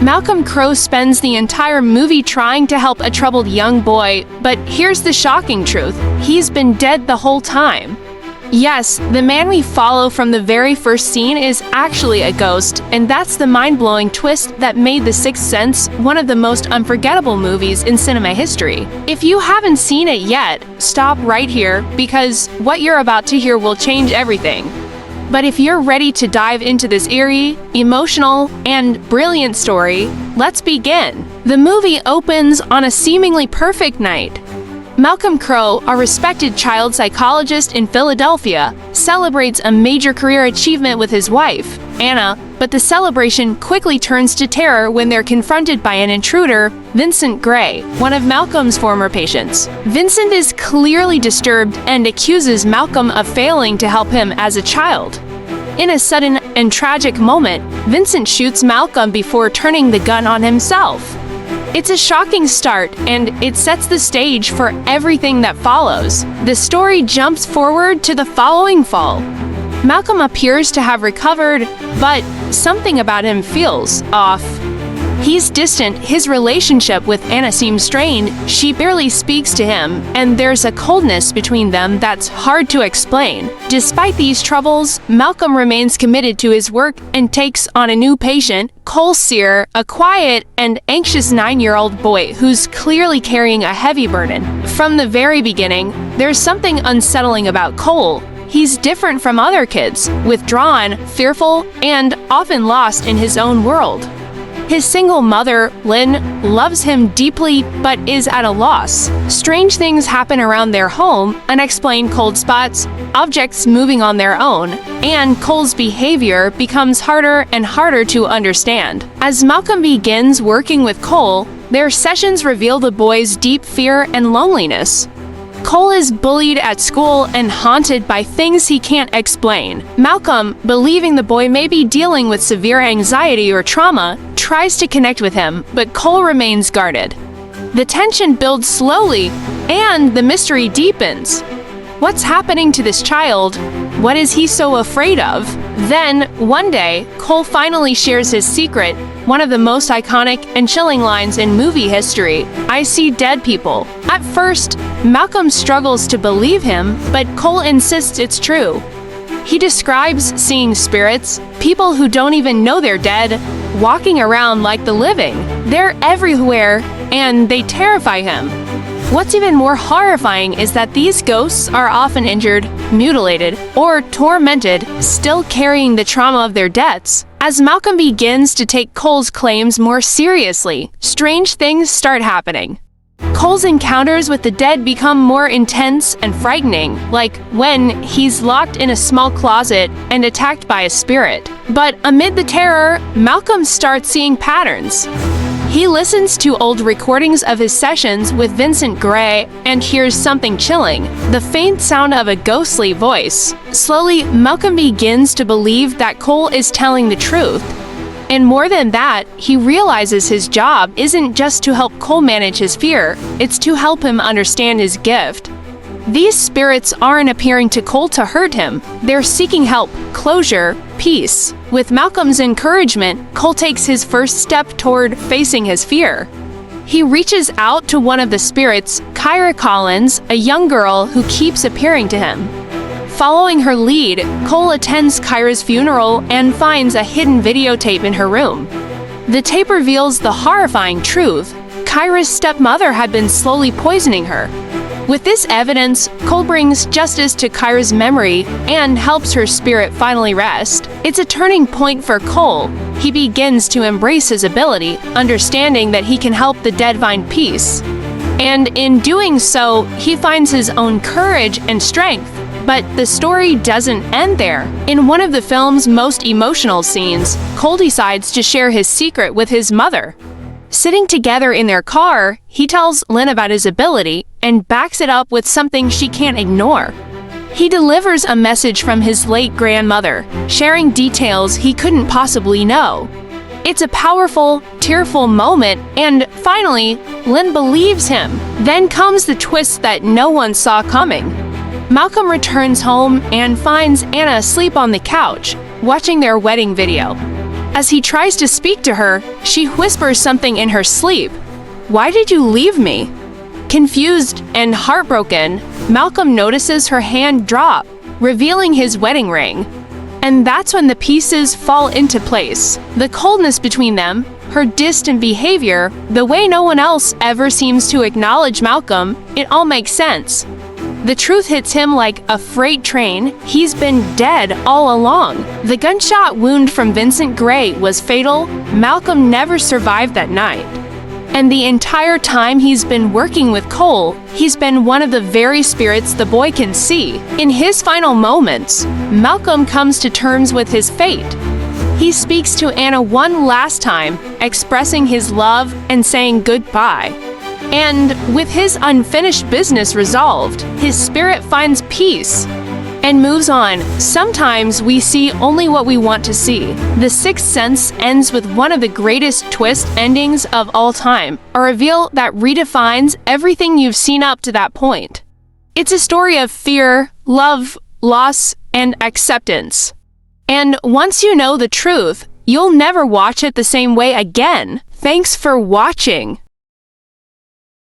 Malcolm Crowe spends the entire movie trying to help a troubled young boy, but here's the shocking truth: he's been dead the whole time. Yes, the man we follow from the very first scene is actually a ghost, and that's the mind-blowing twist that made The Sixth Sense one of the most unforgettable movies in cinema history. If you haven't seen it yet, stop right here, because what you're about to hear will change everything. But if you're ready to dive into this eerie, emotional, and brilliant story, let's begin. The movie opens on a seemingly perfect night. Malcolm Crowe, a respected child psychologist in Philadelphia, celebrates a major career achievement with his wife, Anna, but the celebration quickly turns to terror when they're confronted by an intruder, Vincent Gray, one of Malcolm's former patients. Vincent is clearly disturbed and accuses Malcolm of failing to help him as a child. In a sudden and tragic moment, Vincent shoots Malcolm before turning the gun on himself. It's a shocking start, and it sets the stage for everything that follows. The story jumps forward to the following fall. Malcolm appears to have recovered, but something about him feels off. He's distant, his relationship with Anna seems strained, she barely speaks to him, and there's a coldness between them that's hard to explain. Despite these troubles, Malcolm remains committed to his work and takes on a new patient, Sear, a quiet and anxious 9-year-old boy who's clearly carrying a heavy burden. From the very beginning, there's something unsettling about Cole. He's different from other kids, withdrawn, fearful, and often lost in his own world. His single mother, Lynn, loves him deeply but is at a loss. Strange things happen around their home, unexplained cold spots, objects moving on their own, and Cole's behavior becomes harder and harder to understand. As Malcolm begins working with Cole, their sessions reveal the boy's deep fear and loneliness. Cole is bullied at school and haunted by things he can't explain. Malcolm, believing the boy may be dealing with severe anxiety or trauma, tries to connect with him, but Cole remains guarded. The tension builds slowly, and the mystery deepens. What's happening to this child? What is he so afraid of? Then, one day, Cole finally shares his secret, one of the most iconic and chilling lines in movie history: "I see dead people." At first, Malcolm struggles to believe him, but Cole insists it's true. He describes seeing spirits, people who don't even know they're dead, walking around like the living. They're everywhere, and they terrify him. What's even more horrifying is that these ghosts are often injured, mutilated, or tormented, still carrying the trauma of their deaths. As Malcolm begins to take Cole's claims more seriously, strange things start happening. Cole's encounters with the dead become more intense and frightening, like when he's locked in a small closet and attacked by a spirit. But amid the terror, Malcolm starts seeing patterns. He listens to old recordings of his sessions with Vincent Gray and hears something chilling: the faint sound of a ghostly voice. Slowly, Malcolm begins to believe that Cole is telling the truth. And more than that, he realizes his job isn't just to help Cole manage his fear, it's to help him understand his gift. These spirits aren't appearing to Cole to hurt him, they're seeking help, closure, peace. With Malcolm's encouragement, Cole takes his first step toward facing his fear. He reaches out to one of the spirits, Kyra Collins, a young girl who keeps appearing to him. Following her lead, Cole attends Kyra's funeral and finds a hidden videotape in her room. The tape reveals the horrifying truth: Kyra's stepmother had been slowly poisoning her. With this evidence, Cole brings justice to Kyra's memory and helps her spirit finally rest. It's a turning point for Cole. He begins to embrace his ability, understanding that he can help the dead find peace. And in doing so, he finds his own courage and strength. But the story doesn't end there. In one of the film's most emotional scenes, Cole decides to share his secret with his mother. Sitting together in their car, he tells Lynn about his ability and backs it up with something she can't ignore. He delivers a message from his late grandmother, sharing details he couldn't possibly know. It's a powerful, tearful moment, and finally, Lynn believes him. Then comes the twist that no one saw coming. Malcolm returns home and finds Anna asleep on the couch, watching their wedding video. As he tries to speak to her, she whispers something in her sleep. "Why did you leave me?" Confused and heartbroken, Malcolm notices her hand drop, revealing his wedding ring. And that's when the pieces fall into place. The coldness between them, her distant behavior, the way no one else ever seems to acknowledge Malcolm, it all makes sense. The truth hits him like a freight train. He's been dead all along. The gunshot wound from Vincent Gray was fatal. Malcolm never survived that night. And the entire time he's been working with Cole, he's been one of the very spirits the boy can see. In his final moments, Malcolm comes to terms with his fate. He speaks to Anna one last time, expressing his love and saying goodbye. And with his unfinished business resolved, his spirit finds peace and moves on. Sometimes we see only what we want to see. The Sixth Sense ends with one of the greatest twist endings of all time, a reveal that redefines everything you've seen up to that point. It's a story of fear, love, loss, and acceptance. And once you know the truth, you'll never watch it the same way again. Thanks for watching.